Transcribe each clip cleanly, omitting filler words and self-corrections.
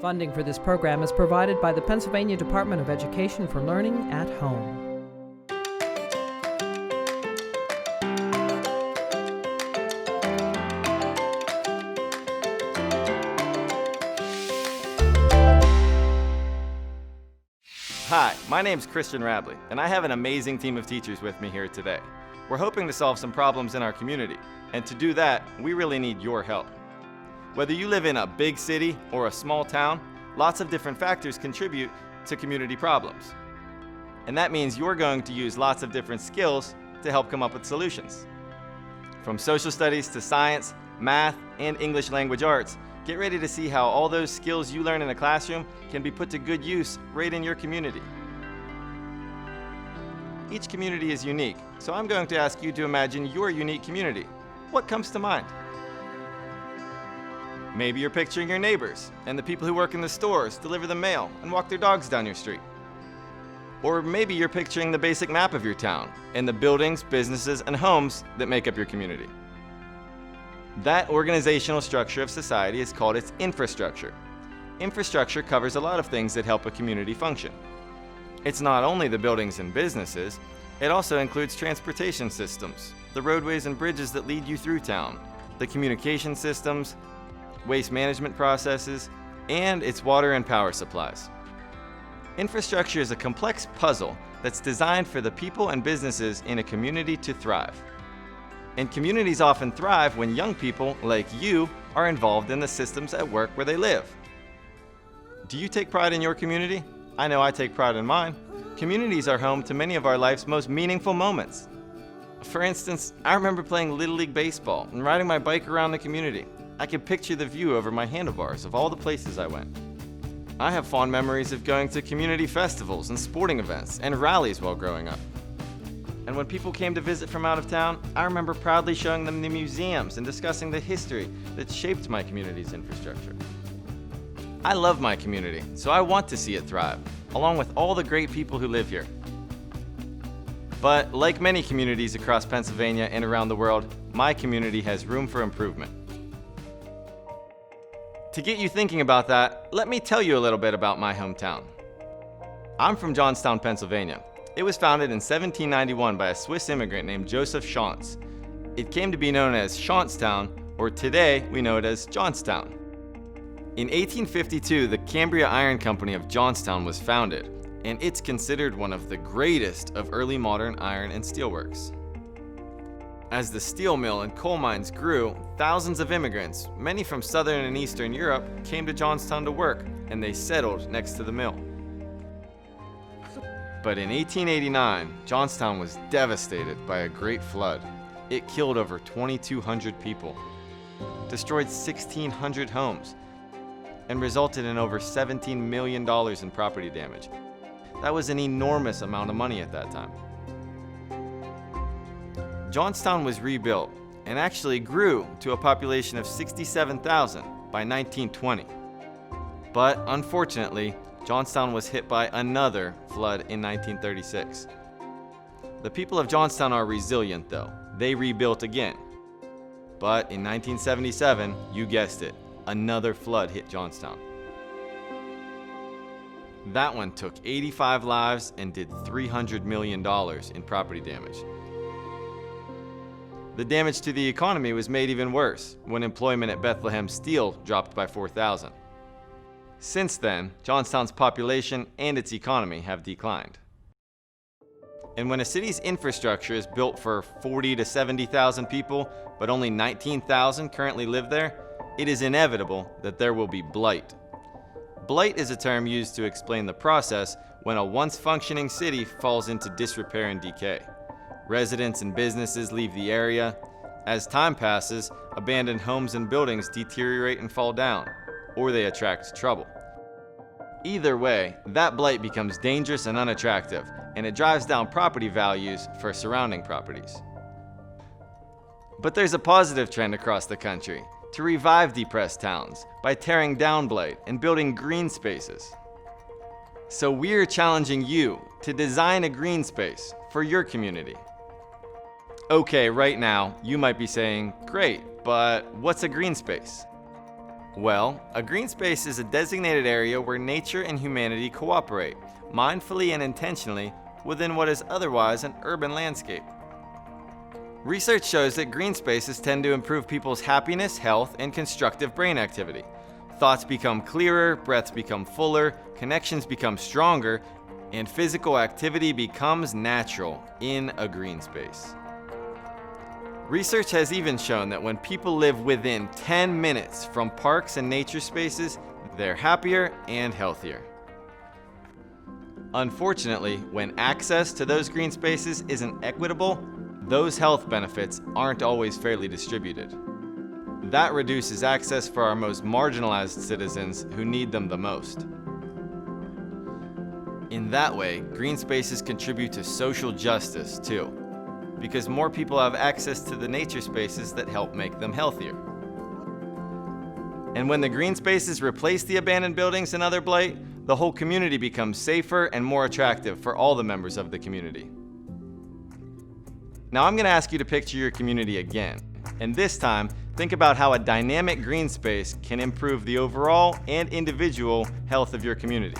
Funding for this program is provided by the Pennsylvania Department of Education for Learning at Home. Hi, my name's Christian Rabley, and I have an amazing team of teachers with me here today. We're hoping to solve some problems in our community, and to do that, we really need your help. Whether you live in a big city or a small town, lots of different factors contribute to community problems. And that means you're going to use lots of different skills to help come up with solutions. From social studies to science, math, and English language arts, get ready to see how all those skills you learn in a classroom can be put to good use right in your community. Each community is unique, so I'm going to ask you to imagine your unique community. What comes to mind? Maybe you're picturing your neighbors and the people who work in the stores, deliver the mail, and walk their dogs down your street. Or maybe you're picturing the basic map of your town and the buildings, businesses, and homes that make up your community. That organizational structure of society is called its infrastructure. Infrastructure covers a lot of things that help a community function. It's not only the buildings and businesses, it also includes transportation systems, the roadways and bridges that lead you through town, the communication systems, waste management processes, and its water and power supplies. Infrastructure is a complex puzzle that's designed for the people and businesses in a community to thrive. And communities often thrive when young people, like you, are involved in the systems at work where they live. Do you take pride in your community? I know I take pride in mine. Communities are home to many of our life's most meaningful moments. For instance, I remember playing Little League Baseball and riding my bike around the community. I can picture the view over my handlebars of all the places I went. I have fond memories of going to community festivals and sporting events and rallies while growing up. And when people came to visit from out of town, I remember proudly showing them the museums and discussing the history that shaped my community's infrastructure. I love my community, so I want to see it thrive, along with all the great people who live here. But like many communities across Pennsylvania and around the world, my community has room for improvement. To get you thinking about that, let me tell you a little bit about my hometown. I'm from Johnstown, Pennsylvania. It was founded in 1791 by a Swiss immigrant named Joseph Schantz. It came to be known as Schantztown, or today we know it as Johnstown. In 1852, the Cambria Iron Company of Johnstown was founded, and it's considered one of the greatest of early modern iron and steelworks. As the steel mill and coal mines grew, thousands of immigrants, many from Southern and Eastern Europe, came to Johnstown to work, and they settled next to the mill. But in 1889, Johnstown was devastated by a great flood. It killed over 2,200 people, destroyed 1,600 homes, and resulted in over $17 million in property damage. That was an enormous amount of money at that time. Johnstown was rebuilt and actually grew to a population of 67,000 by 1920. But unfortunately, Johnstown was hit by another flood in 1936. The people of Johnstown are resilient though. They rebuilt again. But in 1977, you guessed it, another flood hit Johnstown. That one took 85 lives and did $300 million in property damage. The damage to the economy was made even worse when employment at Bethlehem Steel dropped by 4,000. Since then, Johnstown's population and its economy have declined. And when a city's infrastructure is built for 40 to 70,000 people, but only 19,000 currently live there, it is inevitable that there will be blight. Blight is a term used to explain the process when a once functioning city falls into disrepair and decay. Residents and businesses leave the area. As time passes, abandoned homes and buildings deteriorate and fall down, or they attract trouble. Either way, that blight becomes dangerous and unattractive, and it drives down property values for surrounding properties. But there's a positive trend across the country to revive depressed towns by tearing down blight and building green spaces. So we're challenging you to design a green space for your community. Okay, right now, you might be saying, great, but what's a green space? Well, a green space is a designated area where nature and humanity cooperate, mindfully and intentionally, within what is otherwise an urban landscape. Research shows that green spaces tend to improve people's happiness, health, and constructive brain activity. Thoughts become clearer, breaths become fuller, connections become stronger, and physical activity becomes natural in a green space. Research has even shown that when people live within 10 minutes from parks and nature spaces, they're happier and healthier. Unfortunately, when access to those green spaces isn't equitable, those health benefits aren't always fairly distributed. That reduces access for our most marginalized citizens who need them the most. In that way, green spaces contribute to social justice too, because more people have access to the nature spaces that help make them healthier. And when the green spaces replace the abandoned buildings and other blight, the whole community becomes safer and more attractive for all the members of the community. Now I'm going to ask you to picture your community again, and this time, think about how a dynamic green space can improve the overall and individual health of your community.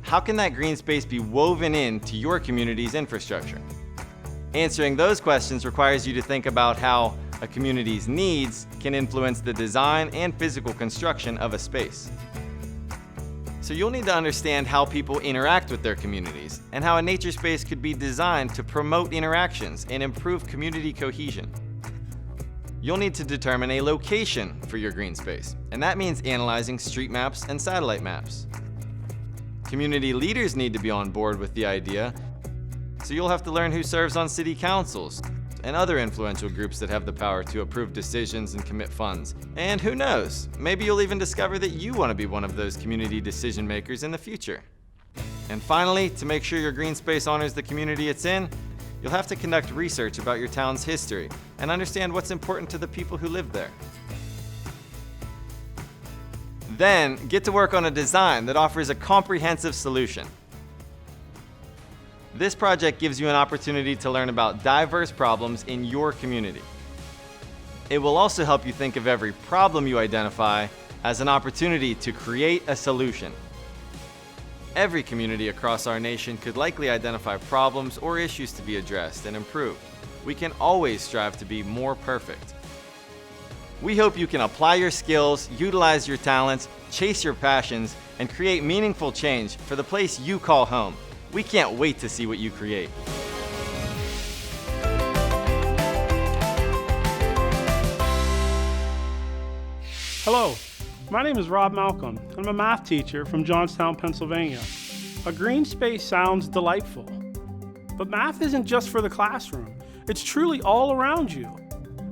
How can that green space be woven into your community's infrastructure? Answering those questions requires you to think about how a community's needs can influence the design and physical construction of a space. So you'll need to understand how people interact with their communities and how a nature space could be designed to promote interactions and improve community cohesion. You'll need to determine a location for your green space, and that means analyzing street maps and satellite maps. Community leaders need to be on board with the idea, so you'll have to learn who serves on city councils and other influential groups that have the power to approve decisions and commit funds. And who knows, maybe you'll even discover that you want to be one of those community decision makers in the future. And finally, to make sure your green space honors the community it's in, you'll have to conduct research about your town's history and understand what's important to the people who live there. Then, get to work on a design that offers a comprehensive solution. This project gives you an opportunity to learn about diverse problems in your community. It will also help you think of every problem you identify as an opportunity to create a solution. Every community across our nation could likely identify problems or issues to be addressed and improved. We can always strive to be more perfect. We hope you can apply your skills, utilize your talents, chase your passions, and create meaningful change for the place you call home. We can't wait to see what you create. Hello, my name is Rob Malcolm. I'm a math teacher from Johnstown, Pennsylvania. A green space sounds delightful, but math isn't just for the classroom. It's truly all around you.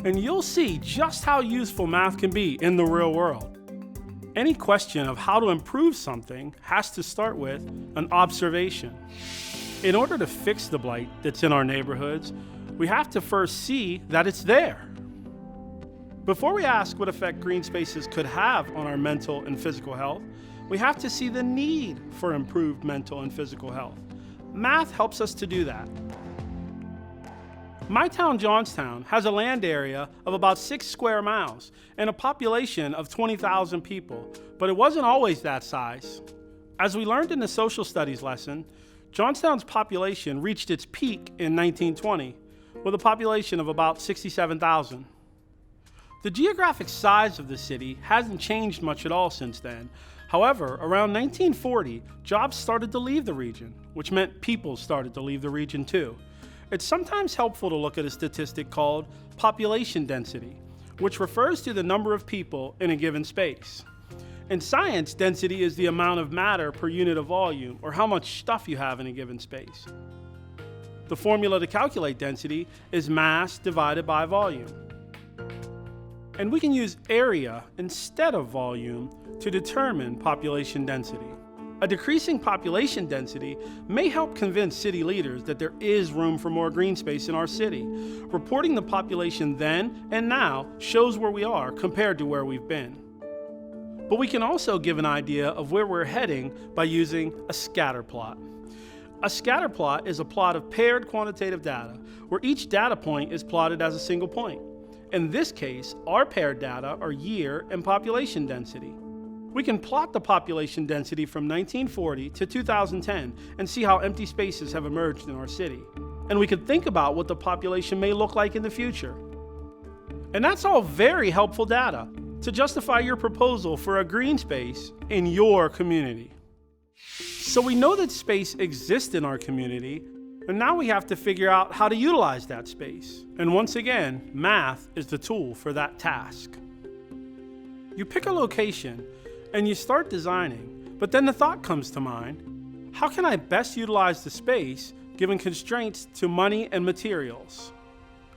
And you'll see just how useful math can be in the real world. Any question of how to improve something has to start with an observation. In order to fix the blight that's in our neighborhoods, we have to first see that it's there. Before we ask what effect green spaces could have on our mental and physical health, we have to see the need for improved mental and physical health. Math helps us to do that. My town, Johnstown, has a land area of about 6 square miles and a population of 20,000 people, but it wasn't always that size. As we learned in the social studies lesson, Johnstown's population reached its peak in 1920 with a population of about 67,000. The geographic size of the city hasn't changed much at all since then. However, around 1940, jobs started to leave the region, which meant people started to leave the region too. It's sometimes helpful to look at a statistic called population density, which refers to the number of people in a given space. In science, density is the amount of matter per unit of volume, or how much stuff you have in a given space. The formula to calculate density is mass divided by volume. And we can use area instead of volume to determine population density. A decreasing population density may help convince city leaders that there is room for more green space in our city. Reporting the population then and now shows where we are compared to where we've been. But we can also give an idea of where we're heading by using a scatter plot. A scatter plot is a plot of paired quantitative data, where each data point is plotted as a single point. In this case, our paired data are year and population density. We can plot the population density from 1940 to 2010 and see how empty spaces have emerged in our city. And we could think about what the population may look like in the future. And that's all very helpful data to justify your proposal for a green space in your community. So we know that space exists in our community, and now we have to figure out how to utilize that space. And once again, math is the tool for that task. You pick a location and you start designing, but then the thought comes to mind, how can I best utilize the space given constraints to money and materials?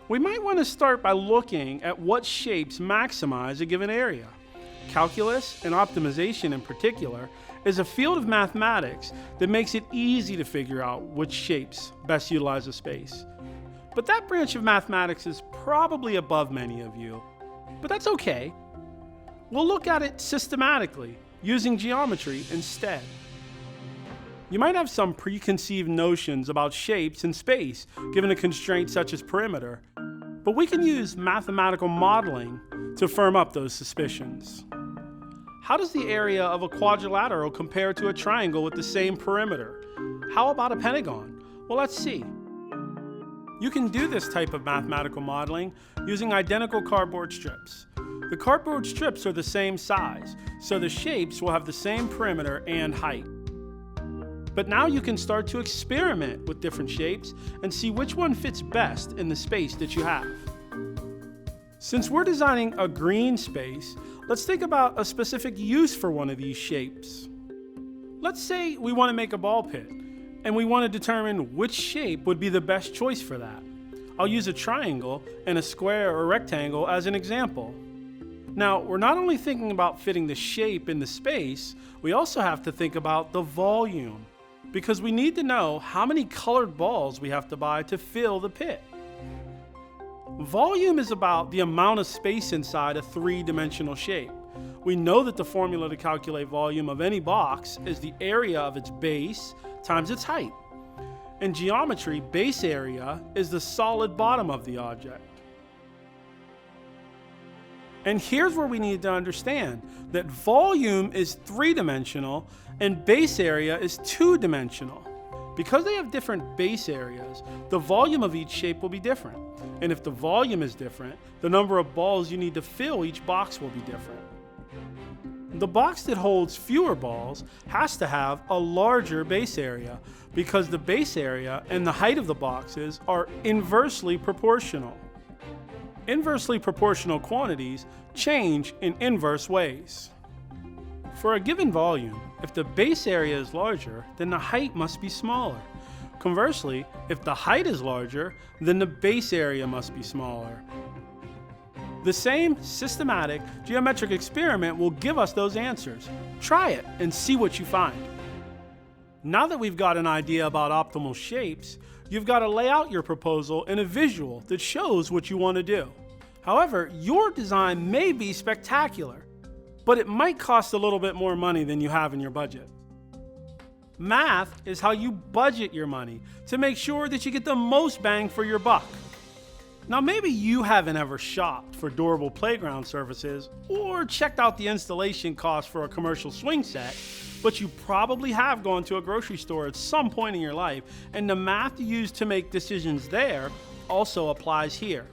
We might want to start by looking at what shapes maximize a given area. Calculus and optimization in particular is a field of mathematics that makes it easy to figure out which shapes best utilize a space. But that branch of mathematics is probably above many of you, but that's okay. We'll look at it systematically, using geometry instead. You might have some preconceived notions about shapes in space, given a constraint such as perimeter, but we can use mathematical modeling to firm up those suspicions. How does the area of a quadrilateral compare to a triangle with the same perimeter? How about a pentagon? Well, let's see. You can do this type of mathematical modeling using identical cardboard strips. The cardboard strips are the same size, so the shapes will have the same perimeter and height. But now you can start to experiment with different shapes and see which one fits best in the space that you have. Since we're designing a green space, let's think about a specific use for one of these shapes. Let's say we want to make a ball pit, and we want to determine which shape would be the best choice for that. I'll use a triangle and a square or rectangle as an example. Now, we're not only thinking about fitting the shape in the space, we also have to think about the volume, because we need to know how many colored balls we have to buy to fill the pit. Volume is about the amount of space inside a three-dimensional shape. We know that the formula to calculate volume of any box is the area of its base times its height. In geometry, base area is the solid bottom of the object. And here's where we need to understand that volume is three-dimensional and base area is two-dimensional. Because they have different base areas, the volume of each shape will be different. And if the volume is different, the number of balls you need to fill each box will be different. The box that holds fewer balls has to have a larger base area because the base area and the height of the boxes are inversely proportional. Inversely proportional quantities change in inverse ways. For a given volume, if the base area is larger, then the height must be smaller. Conversely, if the height is larger, then the base area must be smaller. The same systematic geometric experiment will give us those answers. Try it and see what you find. Now that we've got an idea about optimal shapes, you've got to lay out your proposal in a visual that shows what you want to do. However, your design may be spectacular, but it might cost a little bit more money than you have in your budget. Math is how you budget your money to make sure that you get the most bang for your buck. Now, maybe you haven't ever shopped for durable playground surfaces or checked out the installation cost for a commercial swing set, but you probably have gone to a grocery store at some point in your life, and the math you use to make decisions there also applies here.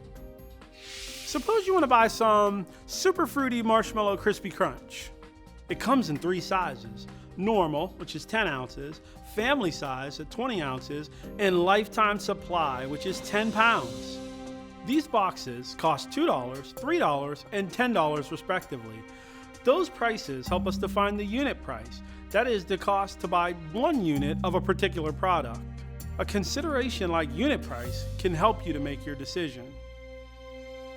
Suppose you want to buy some super fruity marshmallow crispy crunch. It comes in 3 sizes: normal, which is 10 ounces, family size at 20 ounces, and lifetime supply, which is 10 pounds. These boxes cost $2, $3, and $10 respectively. Those prices help us define the unit price, that is the cost to buy 1 unit of a particular product. A consideration like unit price can help you to make your decision.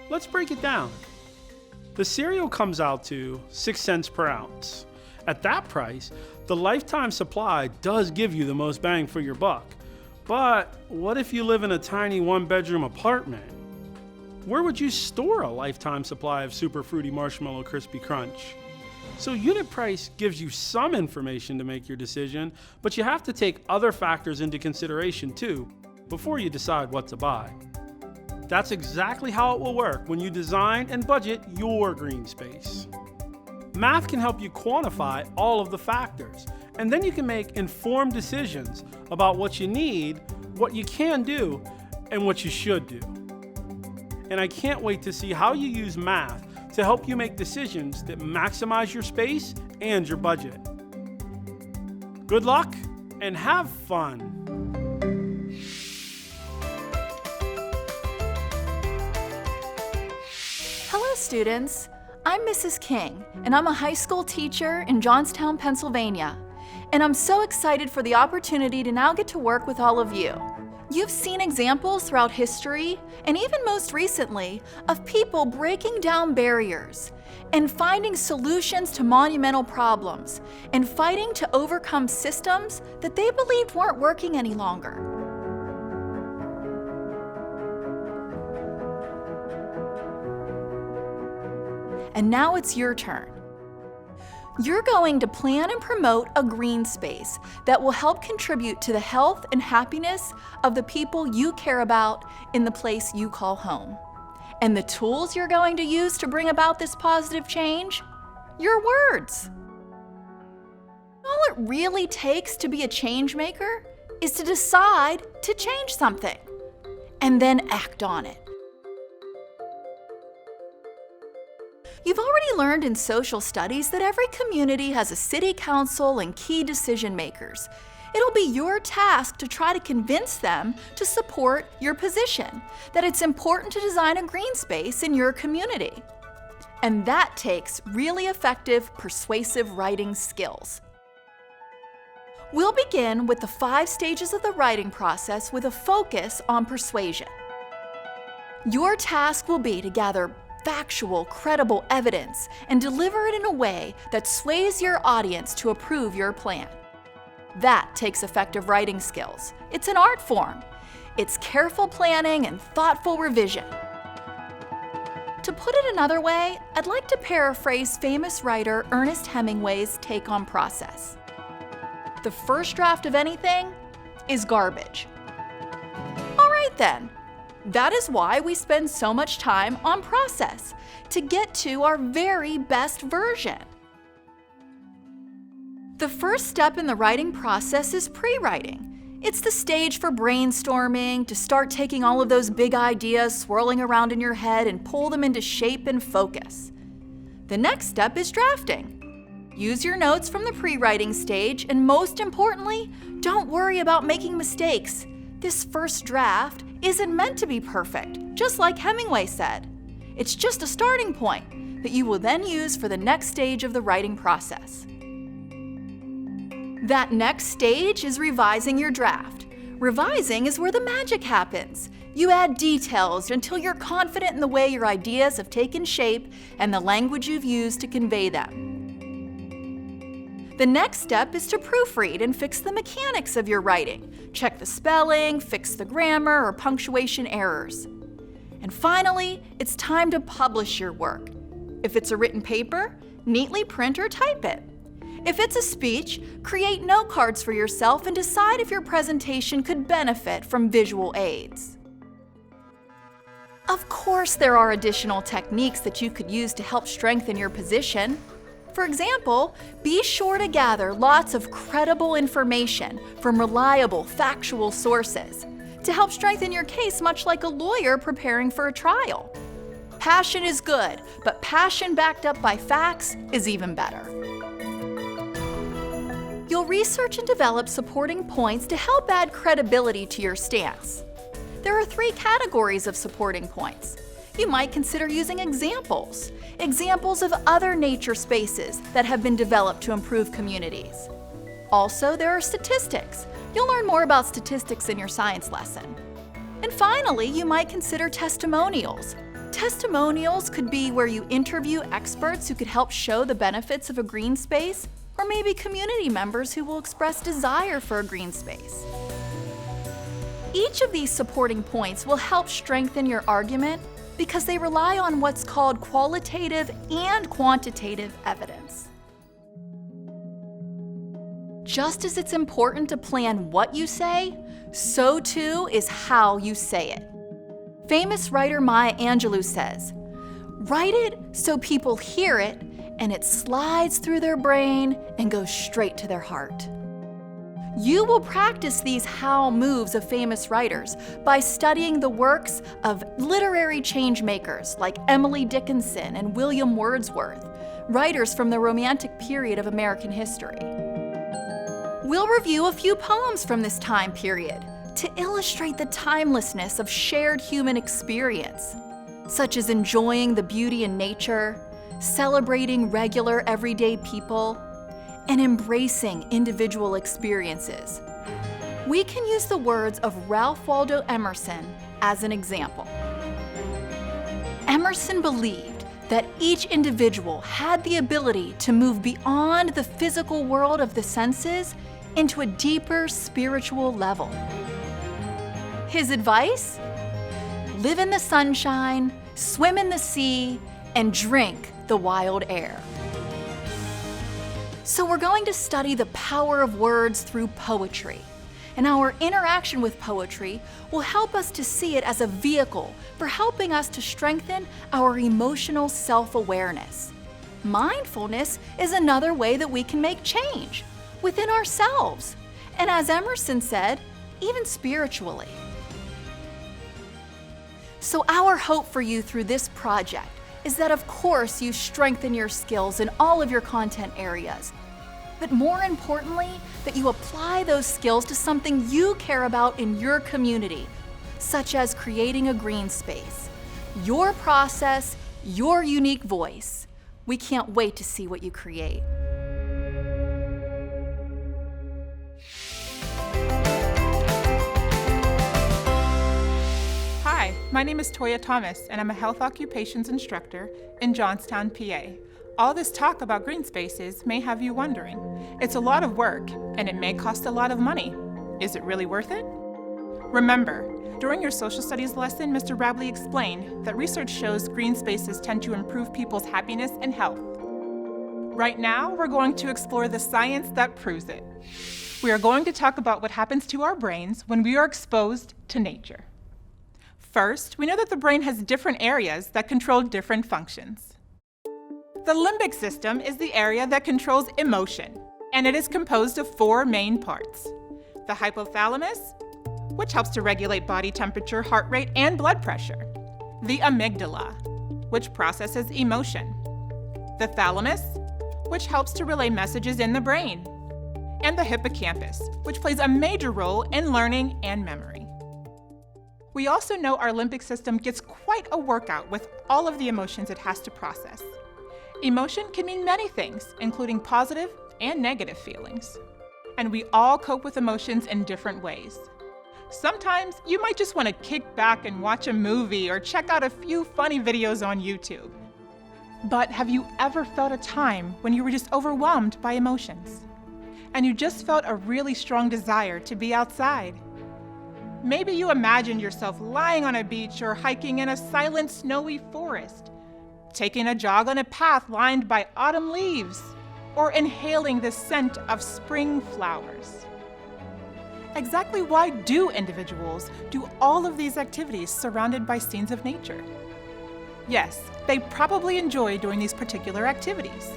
Let's break it down. The cereal comes out to 6 cents per ounce. At that price, the lifetime supply does give you the most bang for your buck. But what if you live in a tiny 1-bedroom apartment? Where would you store a lifetime supply of super fruity marshmallow crispy crunch? So unit price gives you some information to make your decision, but you have to take other factors into consideration too before you decide what to buy. That's exactly how it will work when you design and budget your green space. Math can help you quantify all of the factors, and then you can make informed decisions about what you need, what you can do, and what you should do. And I can't wait to see how you use math to help you make decisions that maximize your space and your budget. Good luck and have fun! Hello, students. I'm Mrs. King, and I'm a high school teacher in Johnstown, Pennsylvania. And I'm so excited for the opportunity to now get to work with all of you. You've seen examples throughout history, and even most recently, of people breaking down barriers and finding solutions to monumental problems and fighting to overcome systems that they believed weren't working any longer. And now it's your turn. You're going to plan and promote a green space that will help contribute to the health and happiness of the people you care about in the place you call home. And the tools you're going to use to bring about this positive change? Your words. All it really takes to be a change maker is to decide to change something and then act on it. You've already learned in social studies that every community has a city council and key decision makers. It'll be your task to try to convince them to support your position, that it's important to design a green space in your community. And that takes really effective persuasive writing skills. We'll begin with the 5 stages of the writing process with a focus on persuasion. Your task will be to gather factual, credible evidence and deliver it in a way that sways your audience to approve your plan. That takes effective writing skills. It's an art form. It's careful planning and thoughtful revision. To put it another way, I'd like to paraphrase famous writer Ernest Hemingway's take on process. The first draft of anything is garbage. All right then. That is why we spend so much time on process, to get to our very best version. The first step in the writing process is pre-writing. It's the stage for brainstorming, to start taking all of those big ideas swirling around in your head and pull them into shape and focus. The next step is drafting. Use your notes from the pre-writing stage, and most importantly, don't worry about making mistakes. This first draft isn't meant to be perfect, just like Hemingway said. It's just a starting point that you will then use for the next stage of the writing process. That next stage is revising your draft. Revising is where the magic happens. You add details until you're confident in the way your ideas have taken shape and the language you've used to convey them. The next step is to proofread and fix the mechanics of your writing. Check the spelling, fix the grammar or punctuation errors. And finally, it's time to publish your work. If it's a written paper, neatly print or type it. If it's a speech, create note cards for yourself and decide if your presentation could benefit from visual aids. Of course, there are additional techniques that you could use to help strengthen your position. For example, be sure to gather lots of credible information from reliable, factual sources to help strengthen your case, much like a lawyer preparing for a trial. Passion is good, but passion backed up by facts is even better. You'll research and develop supporting points to help add credibility to your stance. There are 3 categories of supporting points. You might consider using examples of other nature spaces that have been developed to improve communities. Also, there are statistics. You'll learn more about statistics in your science lesson. And finally, you might consider testimonials. Testimonials could be where you interview experts who could help show the benefits of a green space, or maybe community members who will express desire for a green space. Each of these supporting points will help strengthen your argument because they rely on what's called qualitative and quantitative evidence. Just as it's important to plan what you say, so too is how you say it. Famous writer Maya Angelou says, "Write it so people hear it and it slides through their brain and goes straight to their heart." You will practice these how moves of famous writers by studying the works of literary change makers like Emily Dickinson and William Wordsworth, writers from the Romantic period of American history. We'll review a few poems from this time period to illustrate the timelessness of shared human experience, such as enjoying the beauty in nature, celebrating regular everyday people, and embracing individual experiences. We can use the words of Ralph Waldo Emerson as an example. Emerson believed that each individual had the ability to move beyond the physical world of the senses into a deeper spiritual level. His advice? Live in the sunshine, swim in the sea, and drink the wild air. So we're going to study the power of words through poetry, and our interaction with poetry will help us to see it as a vehicle for helping us to strengthen our emotional self-awareness. Mindfulness is another way that we can make change within ourselves, and as Emerson said, even spiritually. So our hope for you through this project is that, of course, you strengthen your skills in all of your content areas, but more importantly, that you apply those skills to something you care about in your community, such as creating a green space. Your process, your unique voice. We can't wait to see what you create. Hi, my name is Toya Thomas, and I'm a health occupations instructor in Johnstown, PA. All this talk about green spaces may have you wondering. It's a lot of work, and it may cost a lot of money. Is it really worth it? Remember, during your social studies lesson, Mr. Rabley explained that research shows green spaces tend to improve people's happiness and health. Right now, we're going to explore the science that proves it. We are going to talk about what happens to our brains when we are exposed to nature. First, we know that the brain has different areas that control different functions. The limbic system is the area that controls emotion, and it is composed of 4 main parts. The hypothalamus, which helps to regulate body temperature, heart rate, and blood pressure. The amygdala, which processes emotion. The thalamus, which helps to relay messages in the brain. And the hippocampus, which plays a major role in learning and memory. We also know our limbic system gets quite a workout with all of the emotions it has to process. Emotion can mean many things, including positive and negative feelings. And we all cope with emotions in different ways. Sometimes you might just want to kick back and watch a movie or check out a few funny videos on YouTube. But have you ever felt a time when you were just overwhelmed by emotions? And you just felt a really strong desire to be outside? Maybe you imagined yourself lying on a beach or hiking in a silent, snowy forest, taking a jog on a path lined by autumn leaves, or inhaling the scent of spring flowers. Exactly why do individuals do all of these activities surrounded by scenes of nature? Yes, they probably enjoy doing these particular activities.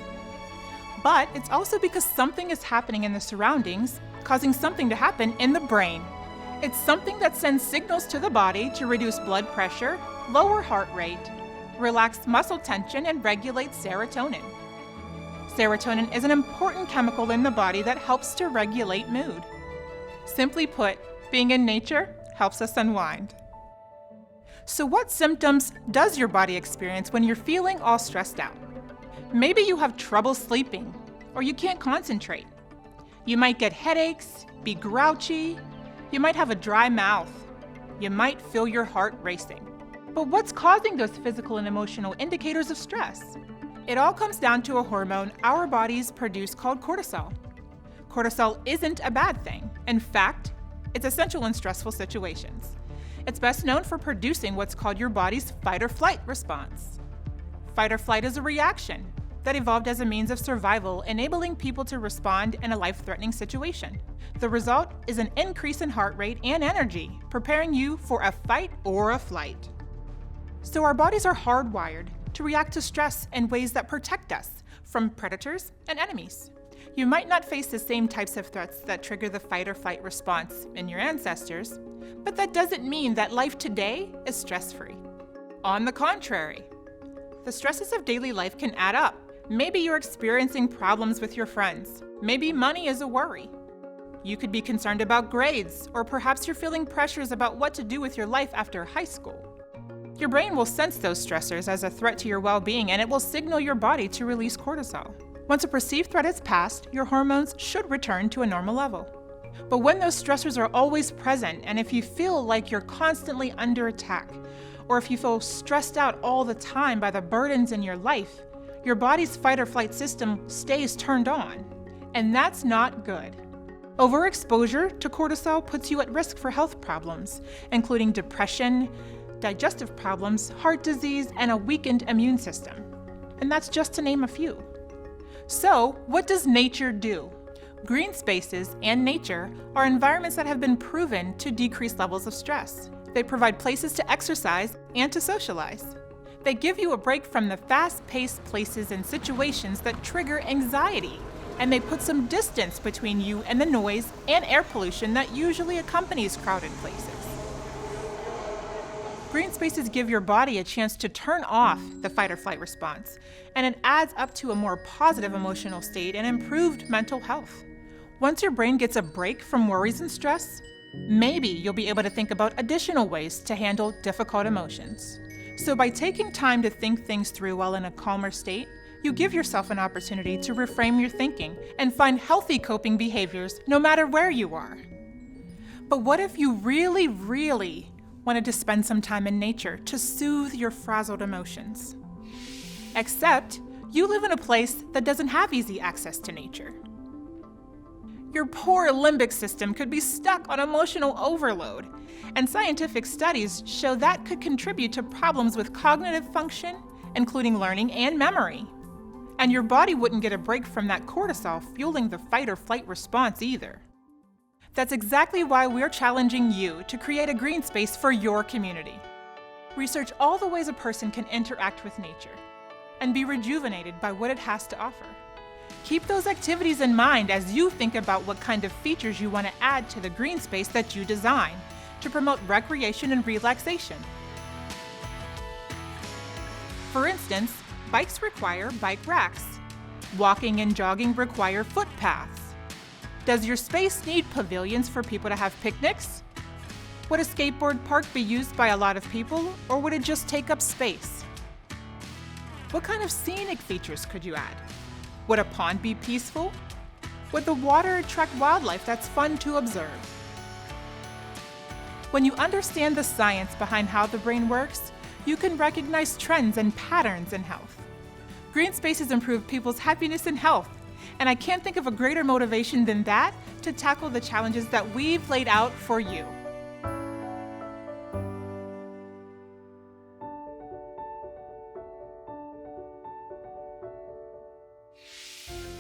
But it's also because something is happening in the surroundings, causing something to happen in the brain. It's something that sends signals to the body to reduce blood pressure, lower heart rate, relax muscle tension, and regulate serotonin. Serotonin is an important chemical in the body that helps to regulate mood. Simply put, being in nature helps us unwind. So what symptoms does your body experience when you're feeling all stressed out? Maybe you have trouble sleeping, or you can't concentrate. You might get headaches, be grouchy, you might have a dry mouth, you might feel your heart racing. But what's causing those physical and emotional indicators of stress? It all comes down to a hormone our bodies produce called cortisol. Cortisol isn't a bad thing. In fact, it's essential in stressful situations. It's best known for producing what's called your body's fight or flight response. Fight or flight is a reaction that evolved as a means of survival, enabling people to respond in a life-threatening situation. The result is an increase in heart rate and energy, preparing you for a fight or a flight. So our bodies are hardwired to react to stress in ways that protect us from predators and enemies. You might not face the same types of threats that trigger the fight or flight response in your ancestors, but that doesn't mean that life today is stress-free. On the contrary, the stresses of daily life can add up. Maybe you're experiencing problems with your friends. Maybe money is a worry. You could be concerned about grades, or perhaps you're feeling pressures about what to do with your life after high school. Your brain will sense those stressors as a threat to your well-being, and it will signal your body to release cortisol. Once a perceived threat is passed, your hormones should return to a normal level. But when those stressors are always present, and if you feel like you're constantly under attack, or if you feel stressed out all the time by the burdens in your life, your body's fight or flight system stays turned on. And that's not good. Overexposure to cortisol puts you at risk for health problems, including depression, digestive problems, heart disease, and a weakened immune system. And that's just to name a few. So, what does nature do? Green spaces and nature are environments that have been proven to decrease levels of stress. They provide places to exercise and to socialize. They give you a break from the fast-paced places and situations that trigger anxiety, and they put some distance between you and the noise and air pollution that usually accompanies crowded places. Green spaces give your body a chance to turn off the fight or flight response, and it adds up to a more positive emotional state and improved mental health. Once your brain gets a break from worries and stress, maybe you'll be able to think about additional ways to handle difficult emotions. So by taking time to think things through while in a calmer state, you give yourself an opportunity to reframe your thinking and find healthy coping behaviors no matter where you are. But what if you really wanted to spend some time in nature to soothe your frazzled emotions? Except you live in a place that doesn't have easy access to nature. Your poor limbic system could be stuck on emotional overload, and scientific studies show that could contribute to problems with cognitive function, including learning and memory. And your body wouldn't get a break from that cortisol fueling the fight or flight response either. That's exactly why we're challenging you to create a green space for your community. Research all the ways a person can interact with nature and be rejuvenated by what it has to offer. Keep those activities in mind as you think about what kind of features you want to add to the green space that you design to promote recreation and relaxation. For instance, bikes require bike racks. Walking and jogging require footpaths. Does your space need pavilions for people to have picnics? Would a skateboard park be used by a lot of people, or would it just take up space? What kind of scenic features could you add? Would a pond be peaceful? Would the water attract wildlife that's fun to observe? When you understand the science behind how the brain works, you can recognize trends and patterns in health. Green spaces improve people's happiness and health, and I can't think of a greater motivation than that to tackle the challenges that we've laid out for you.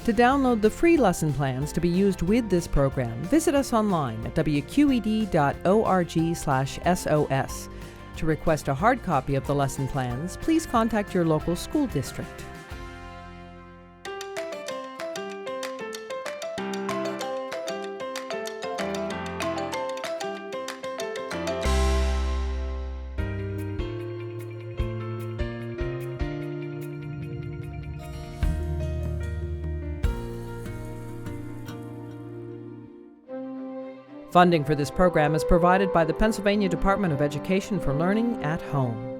To download the free lesson plans to be used with this program, visit us online at wqed.org/SOS. To request a hard copy of the lesson plans, please contact your local school district. Funding for this program is provided by the Pennsylvania Department of Education for Learning at Home.